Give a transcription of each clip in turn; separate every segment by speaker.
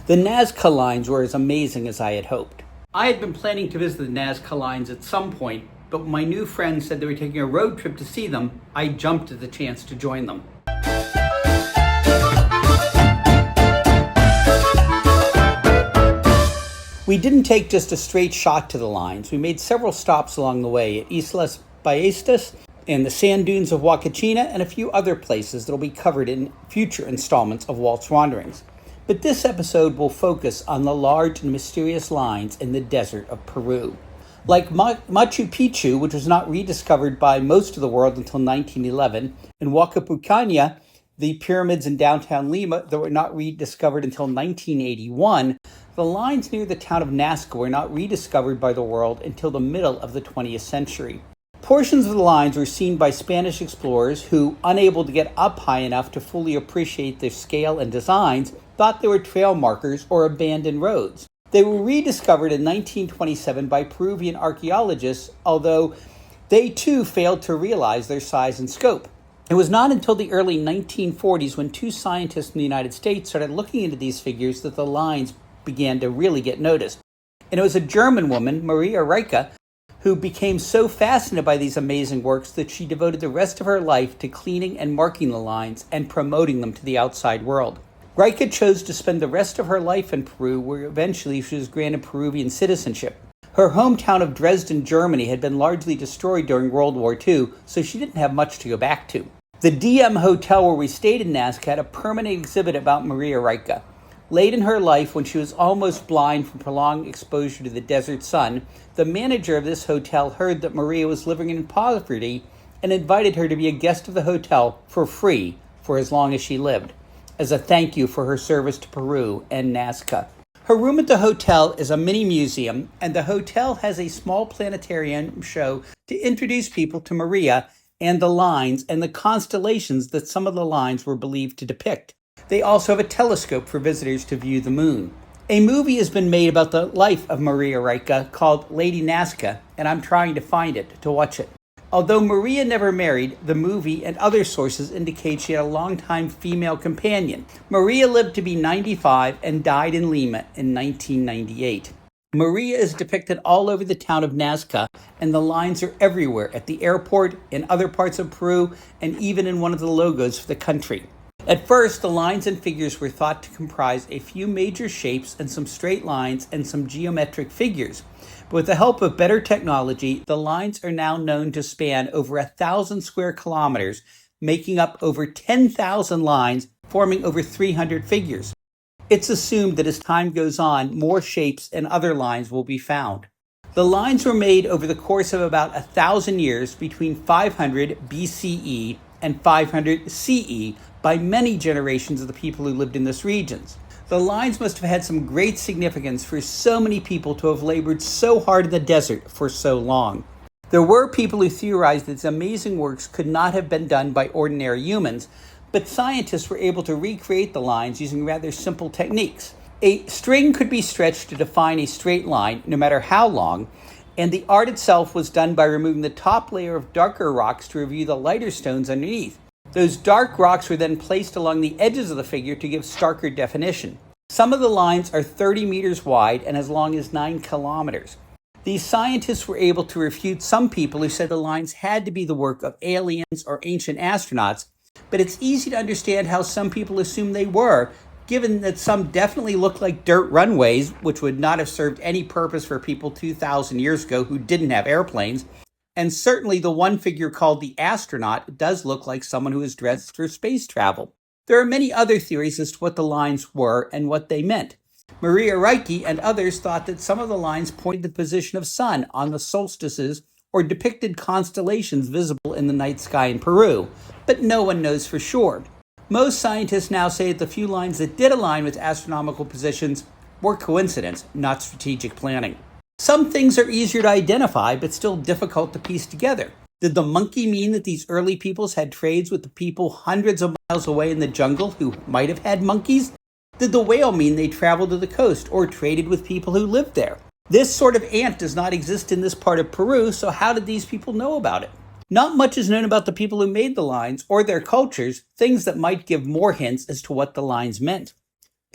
Speaker 1: The Nasca Lines were as amazing as I had hoped. I had been planning to visit the Nasca Lines at some point, but when my new friends said they were taking a road trip to see them, I jumped at the chance to join them. We didn't take just a straight shot to the lines. We made several stops along the way at Islas Ballestas and the sand dunes of Huacachina and a few other places that will be covered in future installments of Walt's Wanderings. But this episode will focus on the large and mysterious lines in the desert of Peru. Like Machu Picchu, which was not rediscovered by most of the world until 1911, and Huacapucana, the pyramids in downtown Lima that were not rediscovered until 1981, the lines near the town of Nasca were not rediscovered by the world until the middle of the 20th century. Portions of the lines were seen by Spanish explorers who, unable to get up high enough to fully appreciate their scale and designs, thought they were trail markers or abandoned roads. They were rediscovered in 1927 by Peruvian archaeologists, although they too failed to realize their size and scope. It was not until the early 1940s when two scientists in the United States started looking into these figures that the lines began to really get noticed. And it was a German woman, Maria Reiche, who became so fascinated by these amazing works that she devoted the rest of her life to cleaning and marking the lines and promoting them to the outside world. Reiche chose to spend the rest of her life in Peru, where eventually she was granted Peruvian citizenship. Her hometown of Dresden, Germany, had been largely destroyed during World War II, so she didn't have much to go back to. The DM Hotel where we stayed in Nasca had a permanent exhibit about Maria Reiche. Late in her life, when she was almost blind from prolonged exposure to the desert sun, the manager of this hotel heard that Maria was living in poverty and invited her to be a guest of the hotel for free for as long as she lived, as a thank you for her service to Peru and Nasca. Her room at the hotel is a mini museum, and the hotel has a small planetarium show to introduce people to Maria and the lines and the constellations that some of the lines were believed to depict. They also have a telescope for visitors to view the moon. A movie has been made about the life of Maria Reiche called Lady Nasca, and I'm trying to find it to watch it. Although Maria never married, the movie and other sources indicate she had a longtime female companion. Maria lived to be 95 and died in Lima in 1998. Maria is depicted all over the town of Nasca, and the lines are everywhere at the airport, in other parts of Peru, and even in one of the logos for the country. At first, the lines and figures were thought to comprise a few major shapes and some straight lines and some geometric figures. But with the help of better technology, the lines are now known to span over 1,000 square kilometers, making up over 10,000 lines, forming over 300 figures. It's assumed that as time goes on, more shapes and other lines will be found. The lines were made over the course of about 1,000 years between 500 BCE and 500 CE by many generations of the people who lived in these regions. The lines must have had some great significance for so many people to have labored so hard in the desert for so long. There were people who theorized that these amazing works could not have been done by ordinary humans, but scientists were able to recreate the lines using rather simple techniques. A string could be stretched to define a straight line, no matter how long, and the art itself was done by removing the top layer of darker rocks to reveal the lighter stones underneath. Those dark rocks were then placed along the edges of the figure to give starker definition. Some of the lines are 30 meters wide and as long as 9 kilometers. These scientists were able to refute some people who said the lines had to be the work of aliens or ancient astronauts, but it's easy to understand how some people assumed they were, given that some definitely looked like dirt runways, which would not have served any purpose for people 2,000 years ago who didn't have airplanes. And certainly the one figure called the astronaut does look like someone who is dressed for space travel. There are many other theories as to what the lines were and what they meant. Maria Reiche and others thought that some of the lines pointed to the position of sun on the solstices or depicted constellations visible in the night sky in Peru, but no one knows for sure. Most scientists now say that the few lines that did align with astronomical positions were coincidence, not strategic planning. Some things are easier to identify, but still difficult to piece together. Did the monkey mean that these early peoples had trades with the people hundreds of miles away in the jungle who might have had monkeys? Did the whale mean they traveled to the coast or traded with people who lived there? This sort of ant does not exist in this part of Peru, so how did these people know about it? Not much is known about the people who made the lines or their cultures, things that might give more hints as to what the lines meant.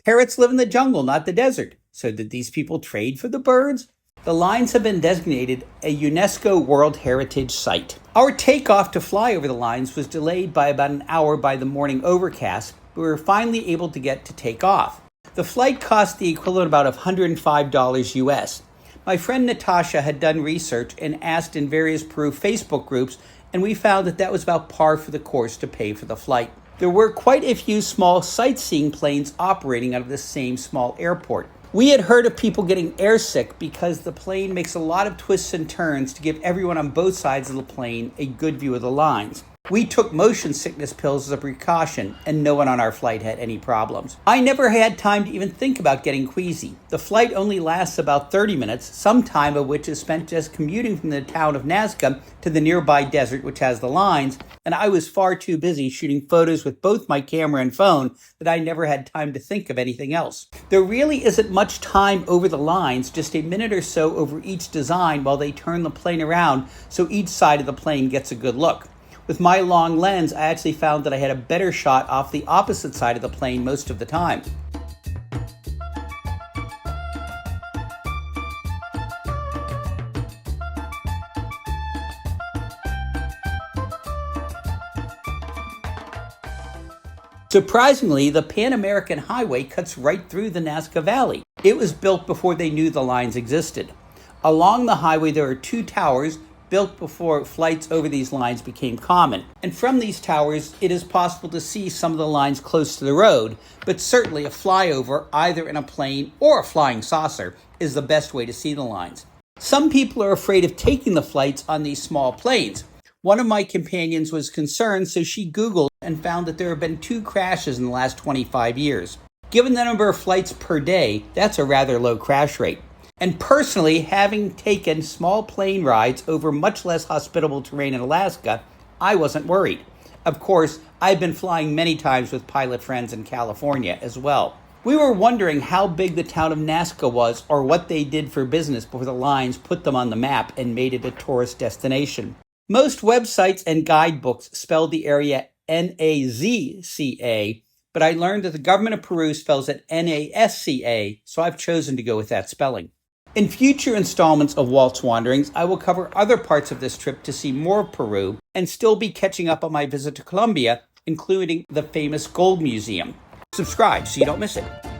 Speaker 1: Parrots live in the jungle, not the desert. So did these people trade for the birds? The lines have been designated a UNESCO World Heritage Site. Our takeoff to fly over the lines was delayed by about an hour by the morning overcast, but we were finally able to get to take off. The flight cost the equivalent of about $105 US. My friend Natasha had done research and asked in various Peru Facebook groups, and we found that was about par for the course to pay for the flight. There were quite a few small sightseeing planes operating out of the same small airport. We had heard of people getting airsick because the plane makes a lot of twists and turns to give everyone on both sides of the plane a good view of the lines. We took motion sickness pills as a precaution, and no one on our flight had any problems. I never had time to even think about getting queasy. The flight only lasts about 30 minutes, some time of which is spent just commuting from the town of Nasca to the nearby desert which has the lines, and I was far too busy shooting photos with both my camera and phone that I never had time to think of anything else. There really isn't much time over the lines, just a minute or so over each design while they turn the plane around so each side of the plane gets a good look. With my long lens, I actually found that I had a better shot off the opposite side of the plane most of the time. Surprisingly, the Pan American Highway cuts right through the Nasca Valley. It was built before they knew the lines existed. Along the highway, there are two towers built before flights over these lines became common. And from these towers, it is possible to see some of the lines close to the road, but certainly a flyover, either in a plane or a flying saucer, is the best way to see the lines. Some people are afraid of taking the flights on these small planes. One of my companions was concerned, so she Googled and found that there have been 2 crashes in the last 25 years. Given the number of flights per day, that's a rather low crash rate. And personally, having taken small plane rides over much less hospitable terrain in Alaska, I wasn't worried. Of course, I've been flying many times with pilot friends in California as well. We were wondering how big the town of Nasca was or what they did for business before the lines put them on the map and made it a tourist destination. Most websites and guidebooks spell the area Nazca, but I learned that the government of Peru spells it Nasca, so I've chosen to go with that spelling. In future installments of Walt's Wanderings, I will cover other parts of this trip to see more of Peru and still be catching up on my visit to Colombia, including the famous Gold Museum. Subscribe so you don't miss it.